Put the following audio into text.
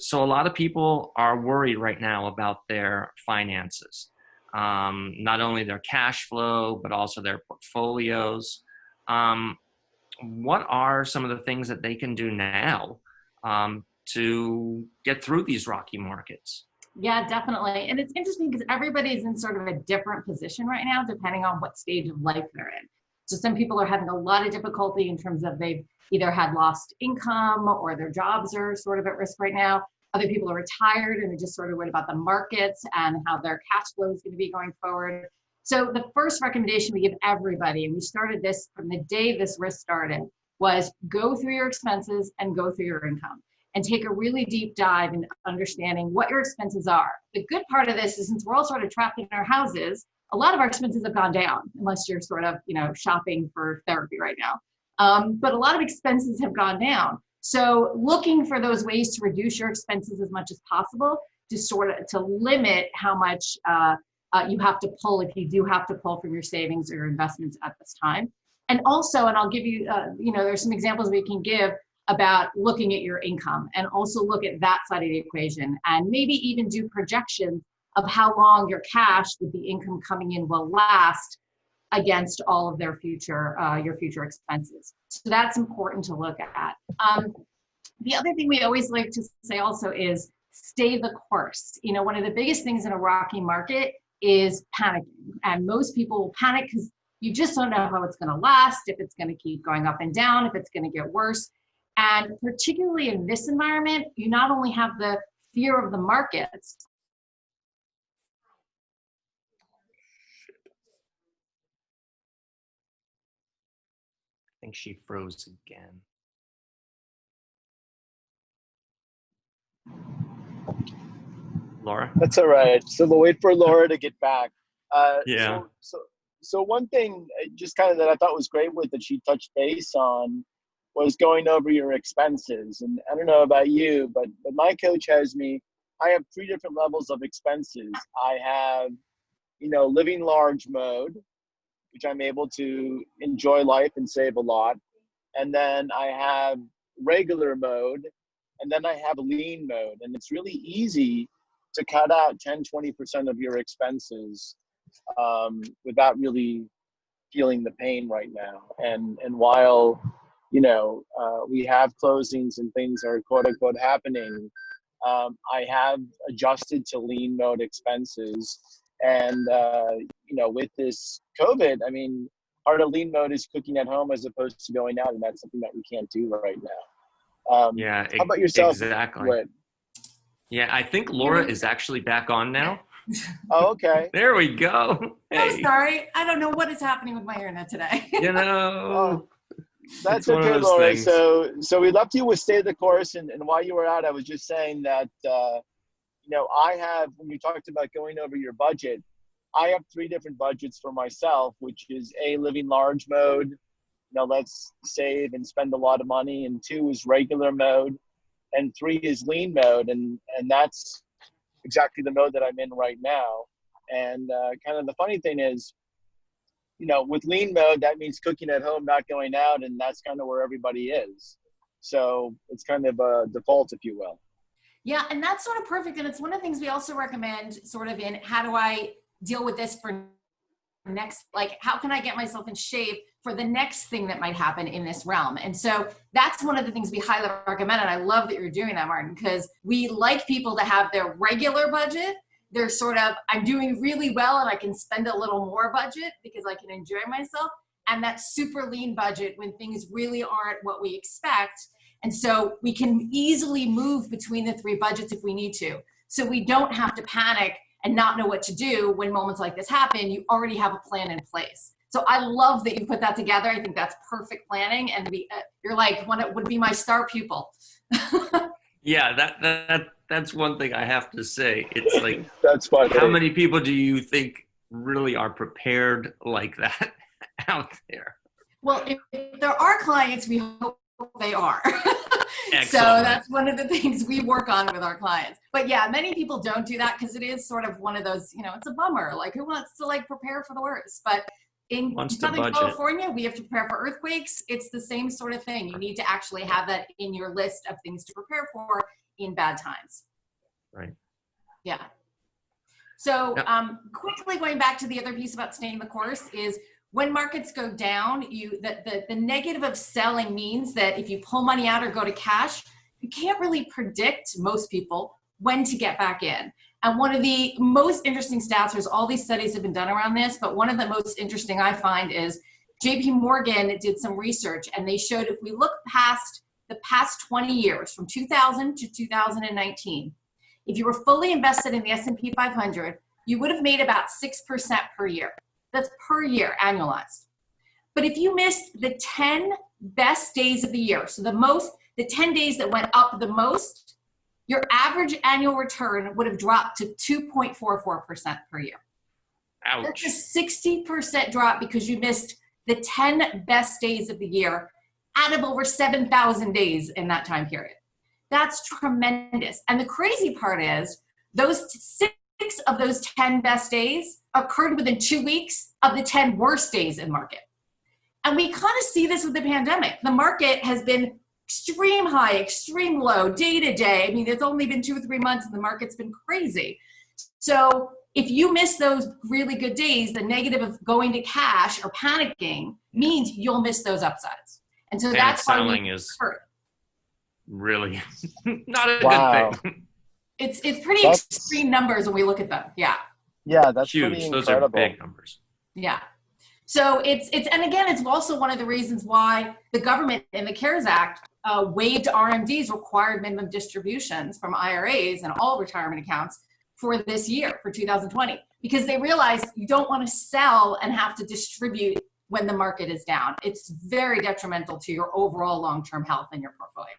So a lot of people are worried right now about their finances, not only their cash flow, but also their portfolios. Um, what are some of the things that they can do now to get through these rocky markets? Yeah, definitely. And it's interesting because everybody's in sort of a different position right now, depending on what stage of life they're in. So some people are having a lot of difficulty in terms of they've either had lost income or their jobs are sort of at risk right now. Other people are retired and they're just sort of worried about the markets and how their cash flow is going to be going forward. So the first recommendation we give everybody, and we started this from the day this risk started, was go through your expenses and go through your income and take a really deep dive into understanding what your expenses are. The good part of this is since we're all sort of trapped in our houses, a lot of our expenses have gone down, unless you're sort of, shopping for therapy right now. But a lot of expenses have gone down. So looking for those ways to reduce your expenses as much as possible to sort of to limit how much you have to pull if you do have to pull from your savings or your investments at this time. And also, and I'll give you, there's some examples we can give about looking at your income and also look at that side of the equation and maybe even do projections of how long your cash with the income coming in will last against all of their your future expenses. So that's important to look at. The other thing we always like to say also is stay the course. One of the biggest things in a rocky market is panicking. And most people will panic because you just don't know how it's going to last, if it's going to keep going up and down, if it's going to get worse. And particularly in this environment, you not only have the fear of the markets. I think she froze again. Laura? That's all right. So we'll wait for Laura to get back. Yeah. So one thing just kind of that I thought was great with that she touched base on was going over your expenses. And I don't know about you, but my coach has me, I have 3 different levels of expenses. I have, living large mode, which I'm able to enjoy life and save a lot. And then I have regular mode, and then I have lean mode. And it's really easy to cut out 10-20% of your expenses without really feeling the pain right now. And while we have closings and things are quote unquote happening, I have adjusted to lean mode expenses. And with this COVID, part of lean mode is cooking at home as opposed to going out, and that's something that we can't do right now. Yeah. How about yourself? Exactly. Whit? Yeah, I think Laura is actually back on now. Oh, okay. There we go. Hey. I'm sorry. I don't know what is happening with my internet today. That's one of okay, those Laura. things. So we left you with stay the course, and while you were out, I was just saying that I have, when you talked about going over your budget, I have 3 different budgets for myself, which is A, living large mode, let's save and spend a lot of money, and 2 is regular mode, and 3 is lean mode, and that's exactly the mode that I'm in right now. And kind of the funny thing is, with lean mode, that means cooking at home, not going out, and that's kind of where everybody is. So it's kind of a default, if you will. Yeah, and that's sort of perfect. And it's one of the things we also recommend sort of in how do I deal with this for next, like how can I get myself in shape for the next thing that might happen in this realm? And so that's one of the things we highly recommend. And I love that you're doing that, Martin, because we like people to have their regular budget. They're sort of, I'm doing really well and I can spend a little more budget because I can enjoy myself. And that super lean budget when things really aren't what we expect. And so we can easily move between the 3 budgets if we need to. So we don't have to panic and not know what to do when moments like this happen. You already have a plan in place. So I love that you put that together. I think that's perfect planning. And you're like, one would be my star pupil. Yeah, that's one thing I have to say. It's like, that's funny. How many people do you think really are prepared like that out there? Well, if there are clients, we hope they are. So that's one of the things we work on with our clients. But yeah, many people don't do that because it is sort of one of those, it's a bummer. Like who wants to prepare for the worst? But in Southern California, we have to prepare for earthquakes. It's the same sort of thing. You need to actually have that in your list of things to prepare for in bad times. Right. Yeah. So Yep. quickly going back to the other piece about staying the course is when markets go down, the negative of selling means that if you pull money out or go to cash, you can't really predict, most people, when to get back in. And one of the most interesting stats, there's all these studies have been done around this, but one of the most interesting I find is JP Morgan did some research, and they showed if we look past the past 20 years, from 2000 to 2019, if you were fully invested in the S&P 500, you would have made about 6% per year. That's per year, annualized. But if you missed the 10 best days of the year, so the 10 days that went up the most, your average annual return would have dropped to 2.44% per year. Ouch. That's a 60% drop because you missed the 10 best days of the year out of over 7,000 days in that time period. That's tremendous. And the crazy part is those 6 of those 10 best days occurred within 2 weeks of the 10 worst days in market. And we kind of see this with the pandemic. The market has been extreme high, extreme low, day to day. I mean, it's only been 2 or 3 months and the market's been crazy. So if you miss those really good days, the negative of going to cash or panicking means you'll miss those upsides. And so that's why selling is really not a good thing. It's pretty extreme numbers when we look at them. Yeah. Yeah, that's huge. pretty Those incredible. are big numbers. Yeah. So it's and again, it's also one of the reasons why the government in the CARES Act waived RMDs, required minimum distributions from IRAs and all retirement accounts for this year, for 2020, because they realized you don't want to sell and have to distribute when the market is down. It's very detrimental to your overall long-term health in your portfolio.